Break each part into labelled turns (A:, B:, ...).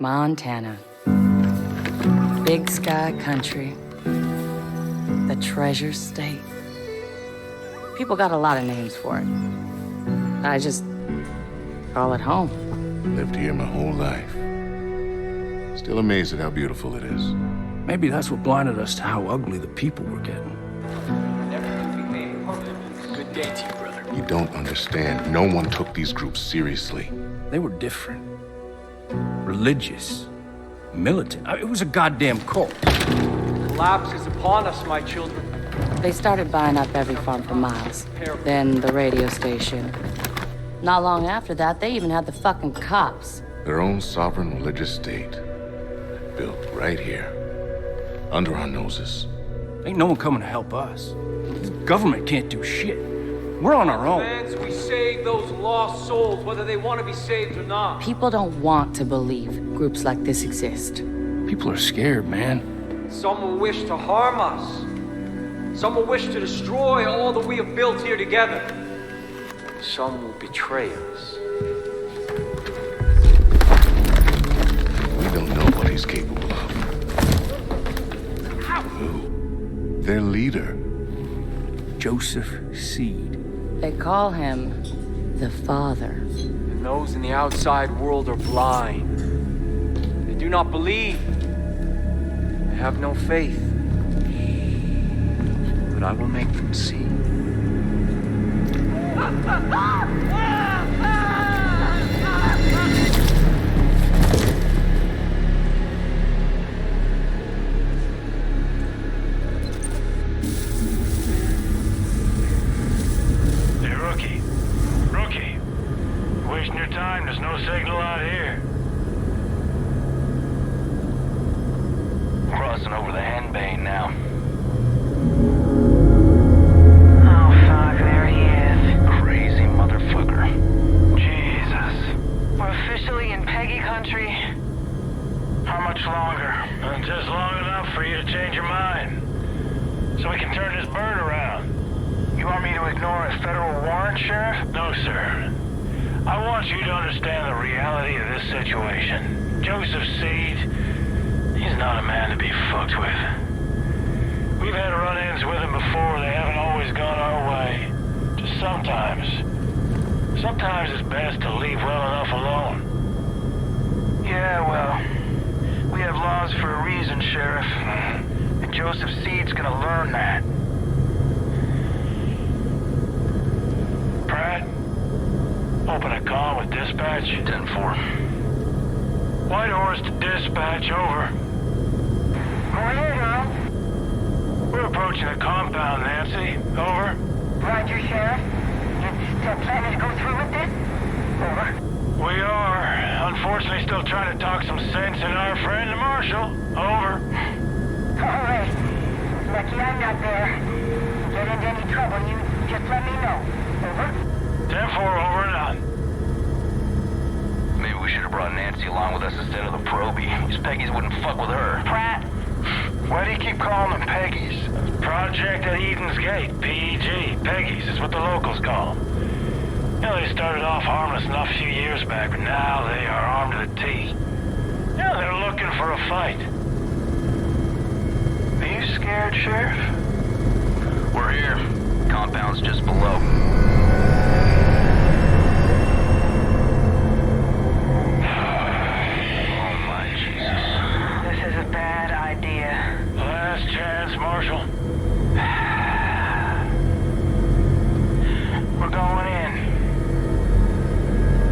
A: Montana. Big sky country. The treasure state. People got a lot of names for it. I just call it home.
B: Lived here my whole life. Still amazed at how beautiful it is.
C: Maybe that's what blinded us to how ugly the people were getting.
D: Good day to you, brother.
B: You don't understand. No one took these groups seriously.
C: They were different. Religious. Militant. It was a goddamn cult.
D: Collapse is upon us, my children.
A: They started buying up every farm for miles. Then the radio station. Not long after that, they even had the fucking cops.
B: Their own sovereign religious state. Built right here. Under our noses.
C: Ain't no one coming to help us. The government can't do shit. We're on our own.
D: We save those lost souls, whether they want to be saved or not.
A: People don't want to believe groups like this exist.
C: People are scared, man.
D: Some will wish to harm us. Some will wish to destroy all that we have built here together. Some will betray us.
B: We don't know what he's capable of. Who? Their leader.
C: Joseph Seed.
A: They call him the Father.
D: And those in the outside world are blind. They do not believe. They have no faith. But I will make them see.
E: Rookie. Wasting your time, there's no signal out here. Crossing over the Henbane now.
F: Oh, fuck, there he is.
E: Crazy motherfucker. Jesus.
F: We're officially in Peggy country.
E: How much longer? Just long enough for you to change your mind. So we can turn this bird around. You want me to ignore a federal warrant, Sheriff? No, sir. I want you to understand the reality of this situation. Joseph Seed, he's not a man to be fucked with. We've had run-ins with him before. They haven't always gone our way. Just sometimes. Sometimes it's best to leave well enough alone. Yeah, well, we have laws for a reason, Sheriff. And Joseph Seed's gonna learn that. Pratt, open a call with dispatch. 10-4. Whitehorse to dispatch, over.
F: Go ahead, Earl.
E: We're approaching the compound, Nancy. Over.
F: Roger, Sheriff. You still planning to go through with this? Over.
E: We are. Unfortunately, still trying to talk some sense in our friend, the Marshal. Over.
F: All right. Lucky I'm not there. Get into any trouble, you just let me know. Over.
E: 10-4, over and out.
G: Maybe we should have brought Nancy along with us instead of the Proby. These Peggies wouldn't fuck with her.
F: Pratt.
E: Why do you keep calling them Peggies? Project at Eden's Gate, PEG. Peggies is what the locals call them. You know, they started off harmless enough a few years back, but now they are armed to the teeth. Yeah, they're looking for a fight. Are you scared, Sheriff?
G: We're here. Compound's just below.
E: Last chance, Marshal. We're going in.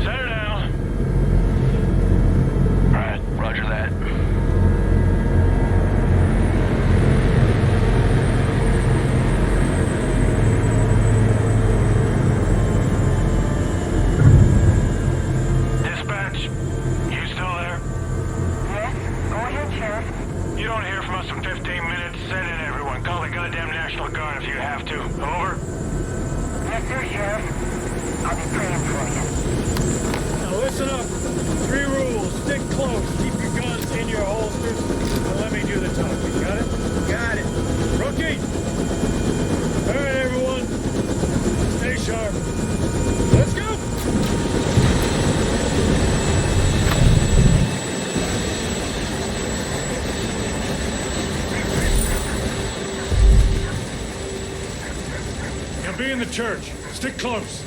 E: Set her down. Right,
G: Roger that.
E: dispatch. You still there?
F: Yes? Go ahead, Sheriff.
E: You don't hear from us in 15 minutes. Send in everyone. Call the goddamn National Guard if you have to. Over.
F: Yes, sir, Sheriff. I'll be praying for you.
H: Now listen up. 3 rules. Stick close. Keep your guns in your holsters. And let me do the talking. Got it? Got it. Rookie! All right, everyone. Stay sharp. Let's go! church. Stick close.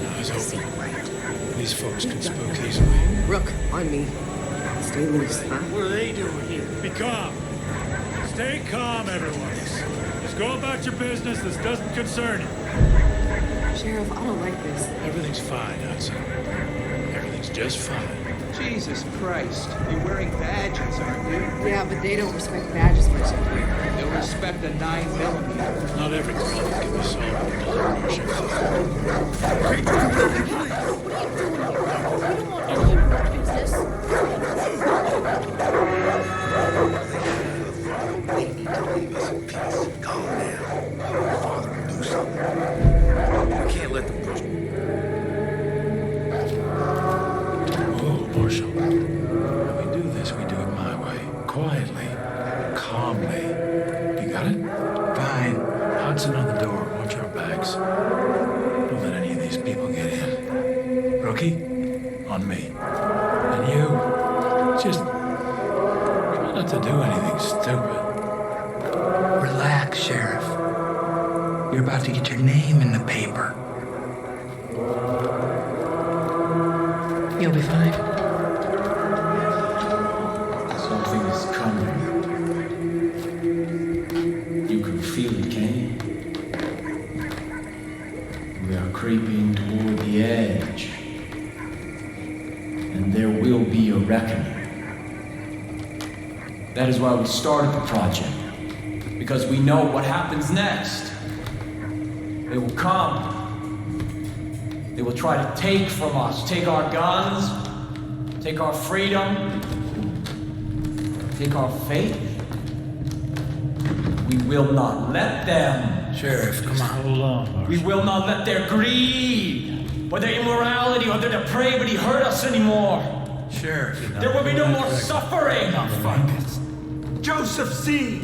H: Eyes open. These folks can spook easily.
I: Rook, on me. Stay loose, huh?
H: What are they doing here? Be calm. Stay calm, everyone. Just go about your business. This doesn't concern you.
I: Sheriff, I don't like this.
H: Everything's fine, Hudson. Everything's just fine.
J: Jesus Christ. You're wearing badges, aren't you?
I: Yeah, but they don't respect badges much up here.
J: They'll respect a 9mm.
H: Not every problem can be solved with blood, Marshal.
B: They need to leave us in peace. Calm down. Father will do something.
J: We can't let them push.
H: Oh, Marshal. When we do this, we do it my way. Quietly. Calmly. You got it? Fine. Hudson on the door. Watch our backs. Don't let any of these people get in. Rookie, on me. And you, just try not to do anything stupid.
K: Relax, Sheriff. You're about to get your name in the paper. You'll be fine.
L: Something is coming. You can feel it, can you? We are creeping toward the edge. And there will be a reckoning. That is why we started the project. Because we know what happens next. They will come. They will try to take from us. Take our guns. Take our freedom. Take our faith. We will not let them.
K: Sheriff, come on.
H: Hold on, Marshal.
L: We will not let their greed, or their immorality, or their depravity hurt us anymore.
K: Sheriff.
L: There will be no more suffering.
K: Fuck it.
J: Joseph C.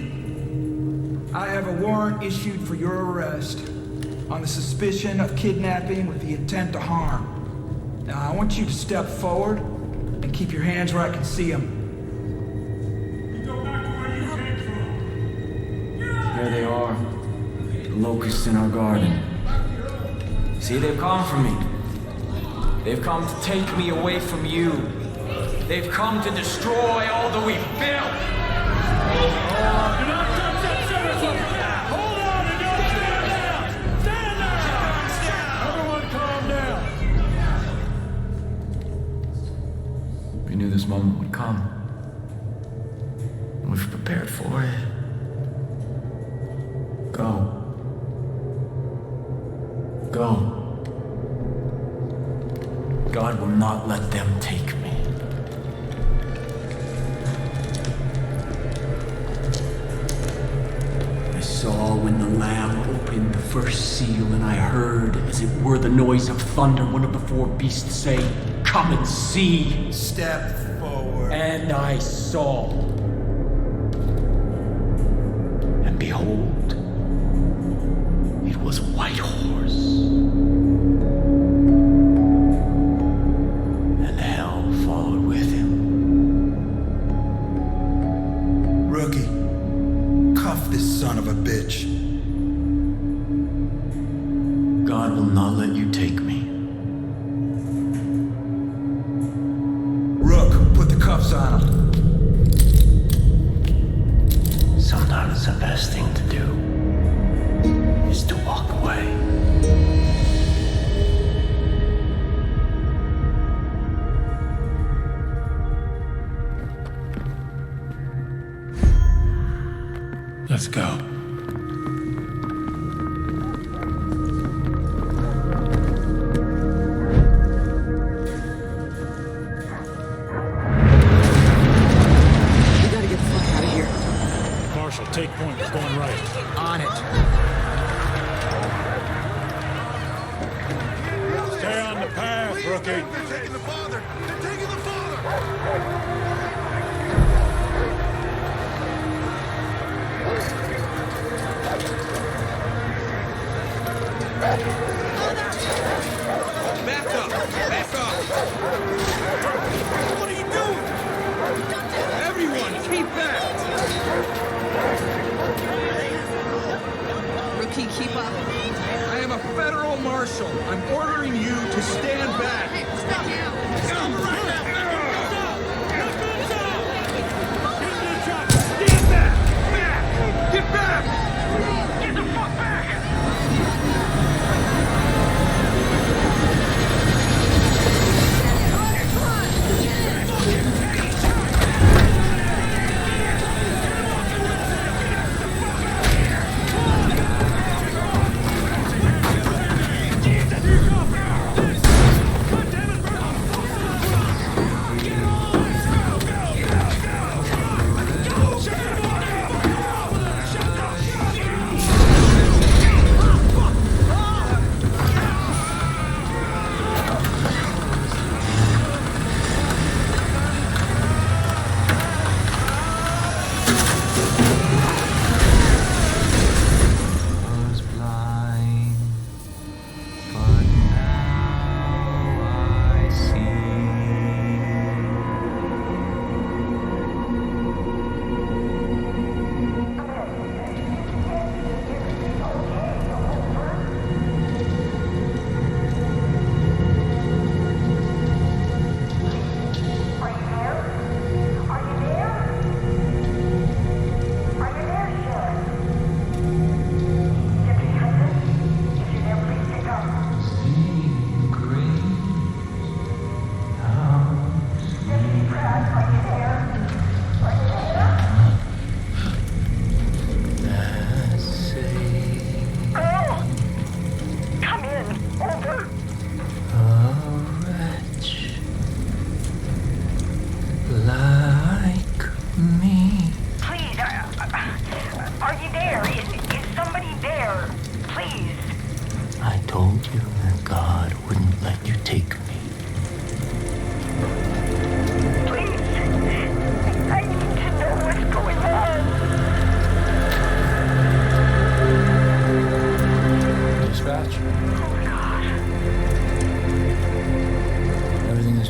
J: I have a warrant issued for your arrest on the suspicion of kidnapping with the intent to harm. Now, I want you to step forward and keep your hands where I can see them.
L: There they are. The locusts in our garden. See, they've come for me. They've come to take me away from you. They've come to destroy all that we've built.
H: Do not touch that citizen! Hold on and don't stand down! Stand down! Everyone calm down!
L: We knew this moment would come. And we've prepared for it. Go. Go. God will not let them take me. I saw when the Lamb opened the first seal, and I heard, as it were the noise of thunder, one of the four beasts say, "Come and see."
K: Step forward.
L: And I saw. And behold, it was a white horse. And hell followed with him.
K: Rookie, cuff this son of a bitch.
L: God will not let you take me.
J: Rook, put the cuffs on him.
L: Sometimes the best thing to do is to walk away.
H: Let's go.
I: We gotta get the fuck out of here.
H: Marshal, take point. We're going right.
I: On it.
H: Stay on the path, Rookie.
B: They're taking the father! They're taking the father!
J: Back up! Back up! What are you doing? Everyone, keep back!
I: Rookie, keep up.
J: I Marshal. I'm ordering you to stand back.
H: Hey, stop now! Stop right now!
J: Stand back! Back! Get back!
H: Get the fuck back!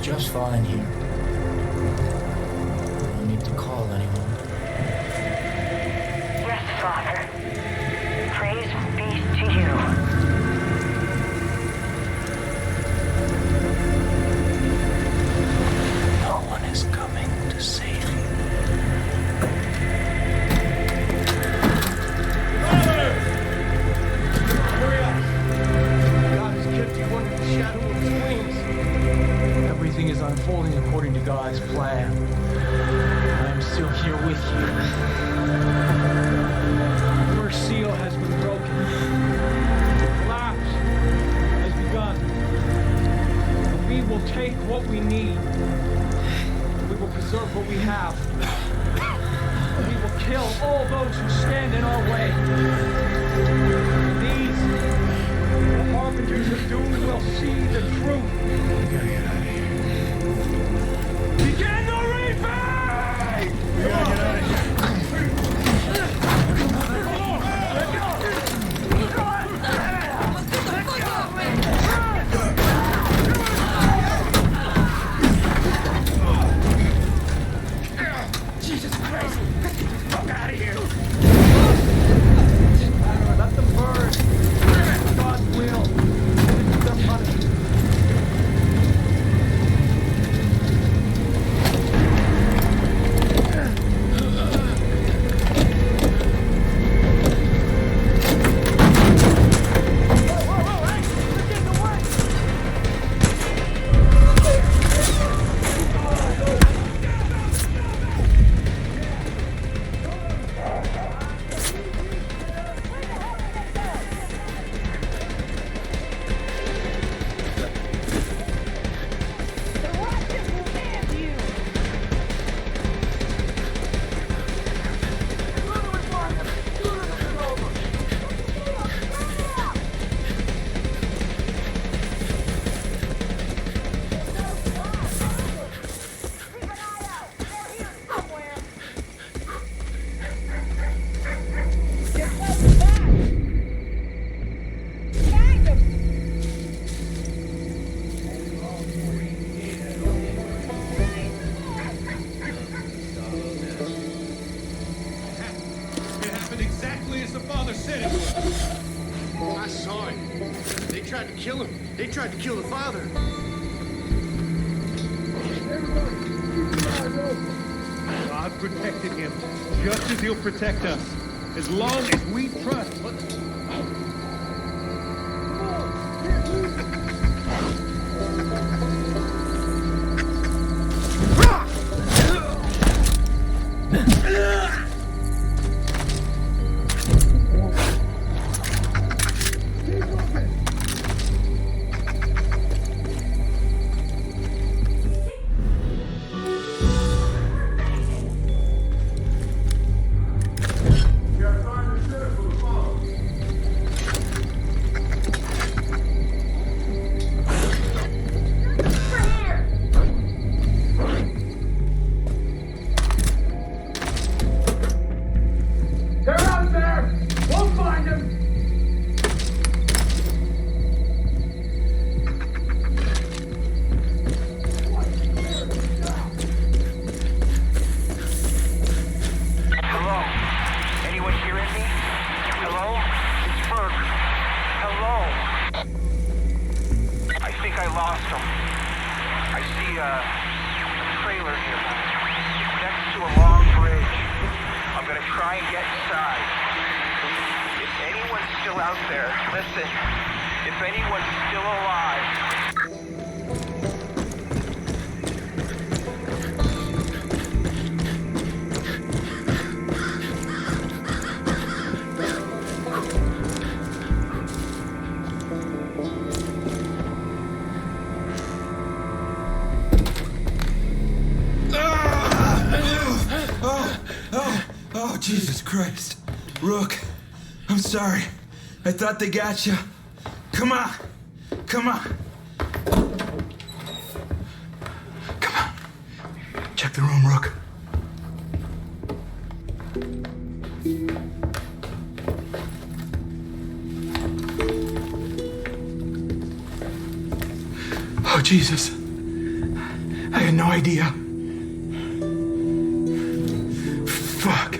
L: Just fine here. No need to call anyone.
F: Yes, Father. Praise be to you.
L: No one is coming to save you.
C: Hurry up! God has kept you under the shadow of his wings. Everything is unfolding according to God's plan. I am still here with you. The first seal has been broken. The collapse has begun. And we will take what we need. We will preserve what we have. We will kill all those who stand in our way. These, the harbingers of doom, will see the truth.
B: We gotta get out of here.
C: Begin the reaping! We gotta get out of here. Jesus Christ! Get the fuck out of here! Let them burn. God's will. Their punishment.
M: tried to kill him. They tried to kill the father.
C: God protected him, just as he'll protect us, as long as we trust.
K: Oh, Jesus Christ. Rook, I'm sorry. I thought they got you. Come on. Come on. Come on. Check the room, Rook. Oh, Jesus. I had no idea. Fuck.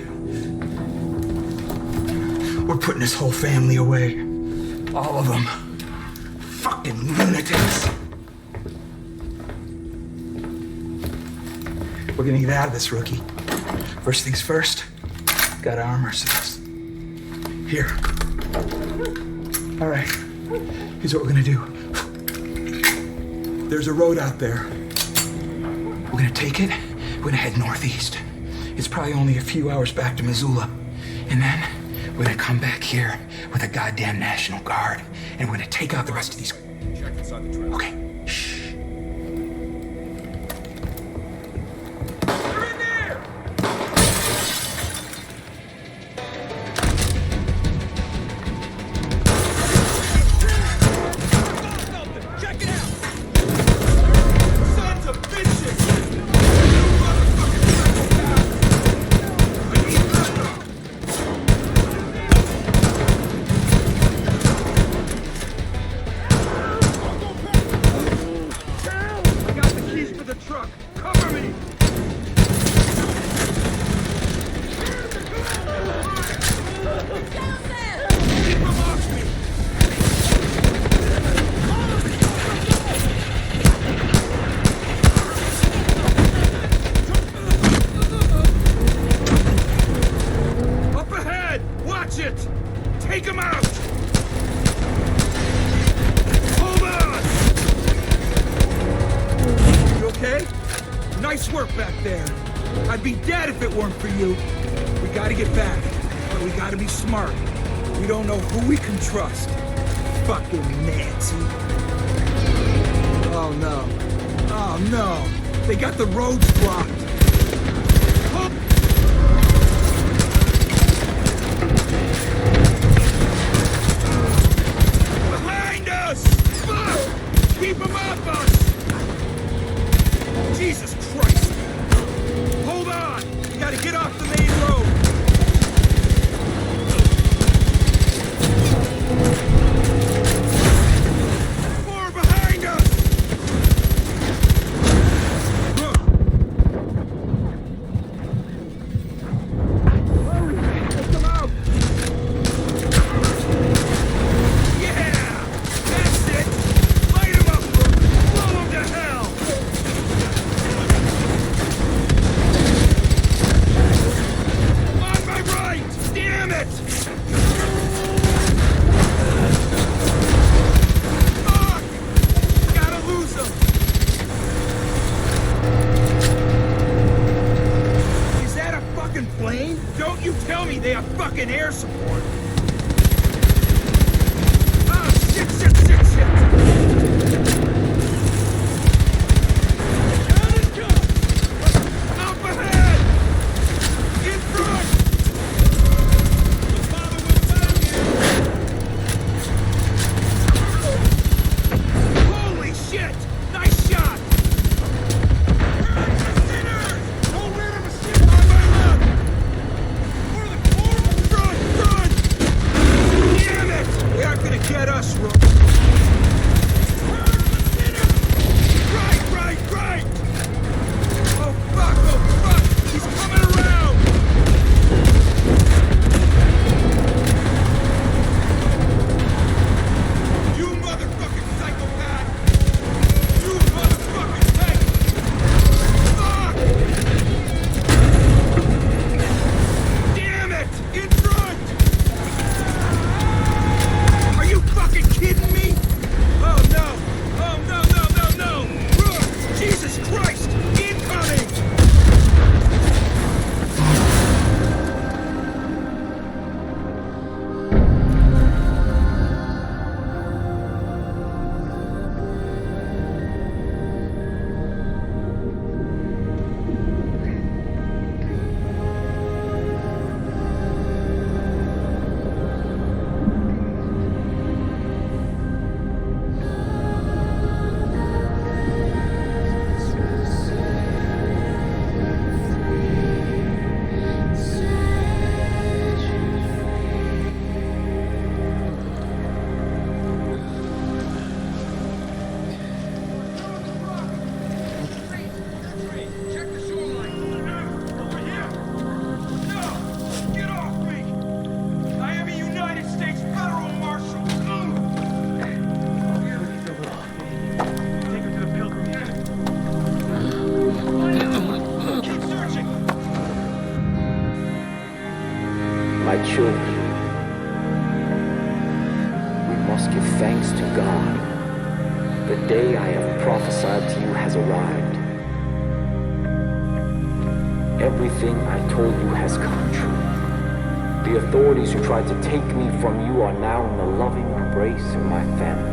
K: We're putting this whole family away. All of them. Fucking lunatics. We're gonna get out of this, Rookie. First things first, gotta arm ourselves. Here. All right. Here's what we're gonna do. There's a road out there. We're gonna take it. We're gonna head northeast. It's probably only a few hours back to Missoula. And then we're gonna come back here with a goddamn National Guard. And we're gonna take out the rest of these. Okay. Shh.
C: They're in there! Check it out! Sons of bitches! Truck! Cover me! Keep him off me! Up ahead! Watch it! Take him out! Hold on! You okay? Nice work back there. I'd be dead if it weren't for you. We gotta get back, but we gotta be smart. We don't know who we can trust. Fucking Nancy. Oh no. Oh no. They got the roads blocked. Oh. Behind us! Fuck! Keep them off us! Jesus Christ! Hold on! You gotta get off the main road! More behind us!
N: children. We must give thanks to God. The day I have prophesied to you has arrived. Everything I told you has come true. The authorities who tried to take me from you are now in the loving embrace of my family.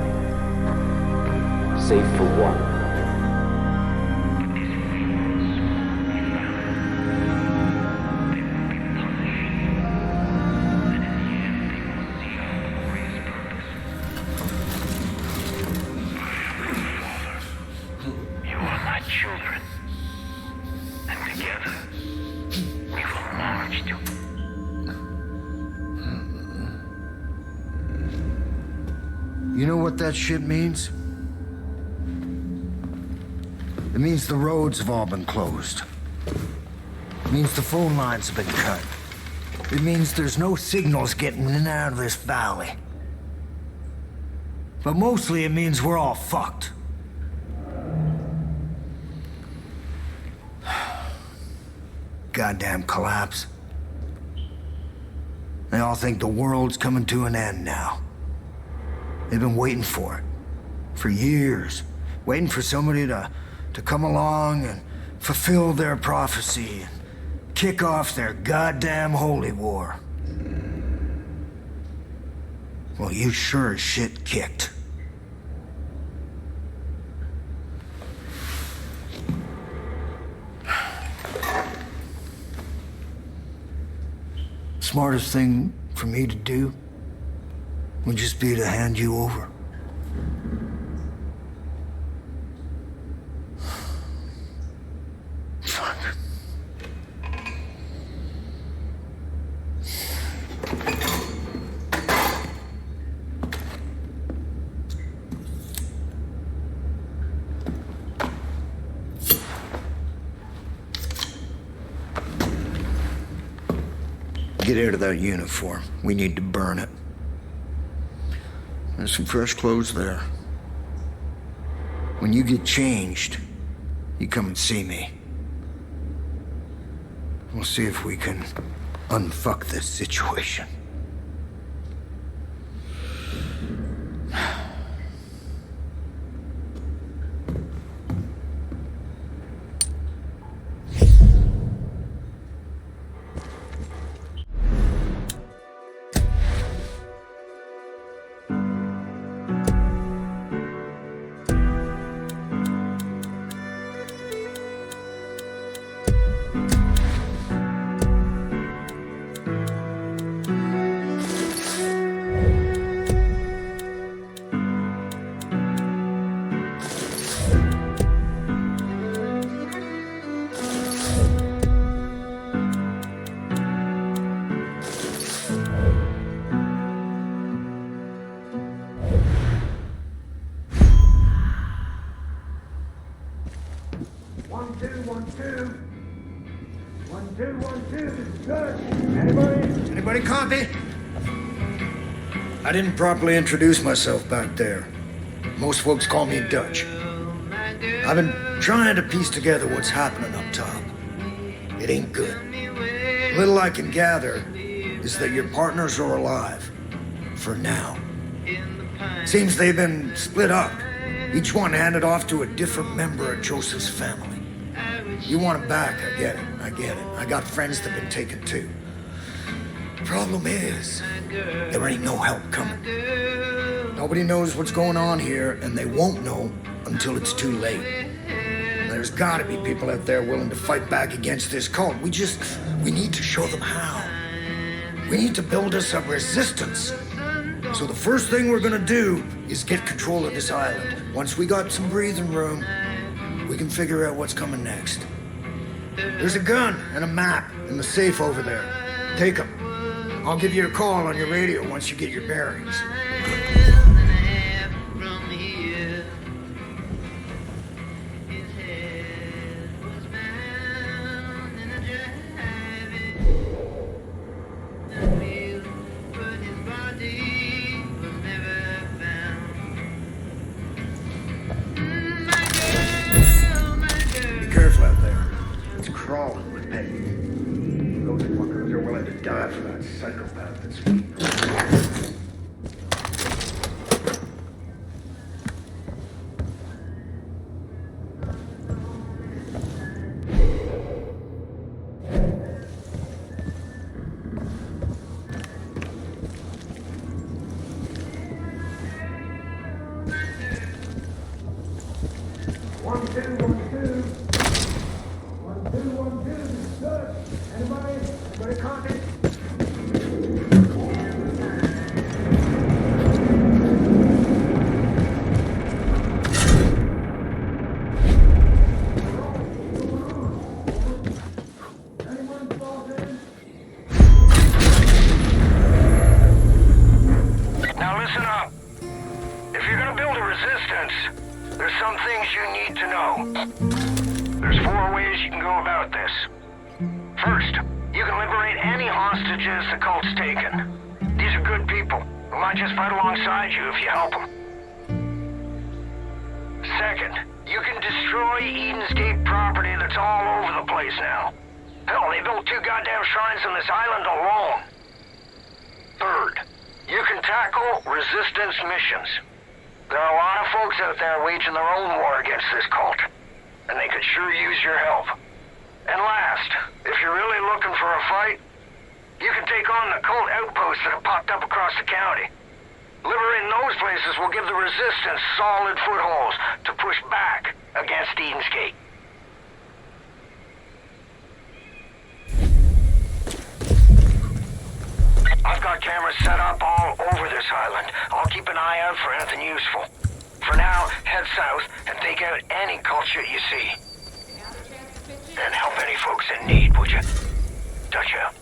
N: Save for one.
E: You are my children. And together, we will march to...
O: You know what that shit means? It means the roads have all been closed. It means the phone lines have been cut. It means there's no signals getting in and out of this valley. But mostly it means we're all fucked. Goddamn collapse. They all think the world's coming to an end now. They've been waiting for it. For years. Waiting for somebody to come along and fulfill their prophecy and kick off their goddamn holy war. Well, you sure as shit kicked. Smartest thing for me to do would just be to hand you over. Fuck. Get out of that uniform. We need to burn it. There's some fresh clothes there. When you get changed, you come and see me. We'll see if we can unfuck this situation. Anybody copy? I didn't properly introduce myself back there. Most folks call me Dutch. I've been trying to piece together what's happening up top. It ain't good. Little I can gather is that your partners are alive. For now. Seems they've been split up. Each one handed off to a different member of Joseph's family. You want them back, I get it. I got friends that have been taken too. Problem is, there ain't no help coming. Nobody knows what's going on here, and they won't know until it's too late. There's gotta be people out there willing to fight back against this cult. We need to show them how. We need to build us a resistance. So the first thing we're gonna do is get control of this island. Once we got some breathing room, we can figure out what's coming next. There's a gun and a map in the safe over there. Take them. I'll give you a call on your radio once you get your bearings. Be careful out there. It's crawling with Peggy. Those fuckers are willing to die for that psychopath that's
E: Now listen up. If you're gonna build a resistance, there's some things you need to know. There's 4 ways you can go about this. First, you can liberate any hostages the cult's taken. These are good people who might just fight alongside you if you help them. Second, you can destroy Eden's Gate property that's all over the place now. Hell, they built 2 goddamn shrines on this island alone. Third, you can tackle resistance missions. There are a lot of folks out there waging their own war against this cult, and they could sure use your help. And last, if you're really looking for a fight, you can take on the cult outposts that have popped up across the county. Liberating those places will give the resistance solid footholds to push back against Eden's Gate. I've got cameras set up all over this island. I'll keep an eye out for anything useful. For now, head south and take out any cult shit you see. And help any folks in need, would you? Touch out.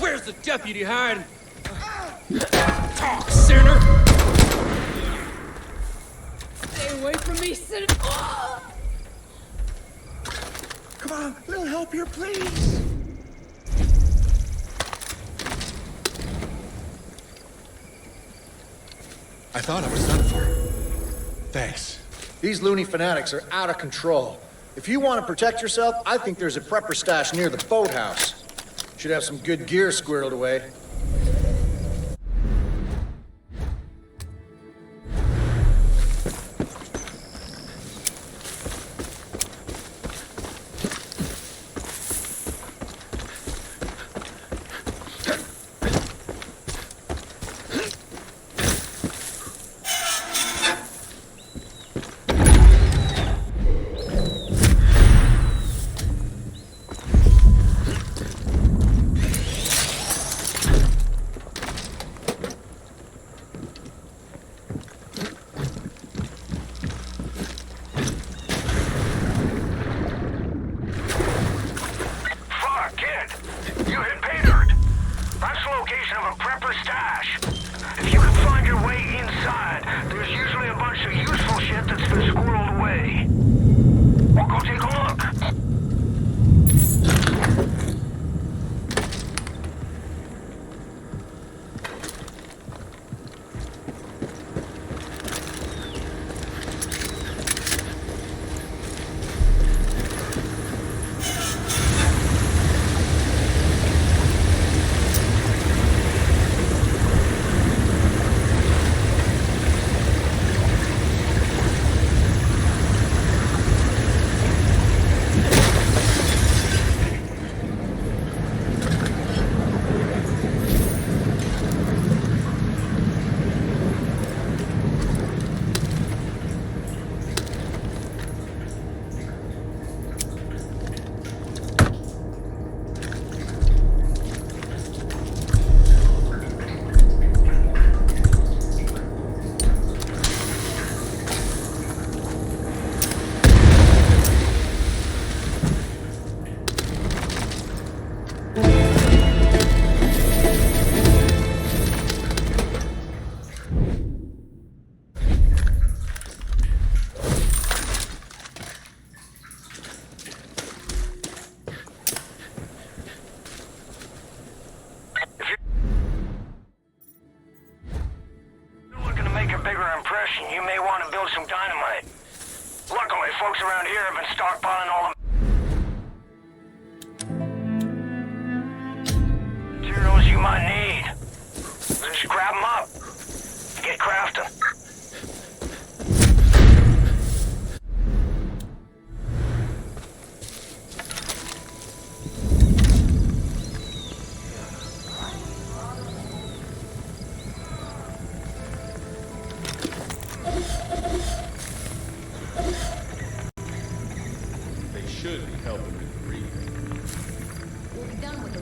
P: Where's the deputy hiding? Talk, sinner!
Q: Stay away from me, sinner!
M: Come on, a little help here, please.
R: I thought I was done for. Thanks.
M: These loony fanatics are out of control. If you want to protect yourself, I think there's a prepper stash near the boathouse. Should have some good gear squirreled away.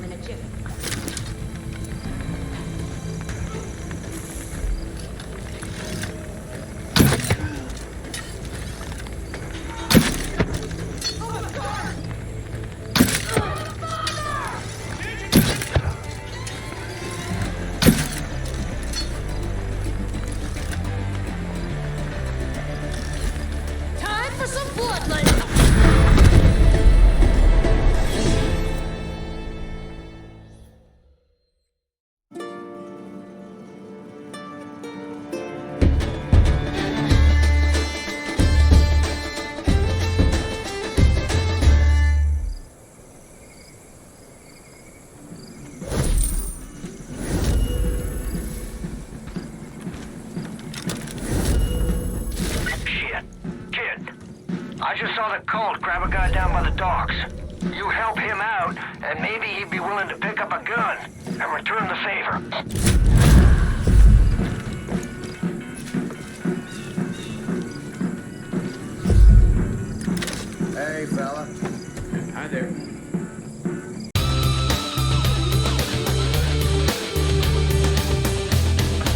F: him in a jiffy.
Q: Time for some bloodletting.
E: Shit. Kid, I just saw the cult grab a guy down by the docks. You help him out, and maybe he'd be willing to pick up a gun and return the favor.
M: Hey, fella.
L: Hi there.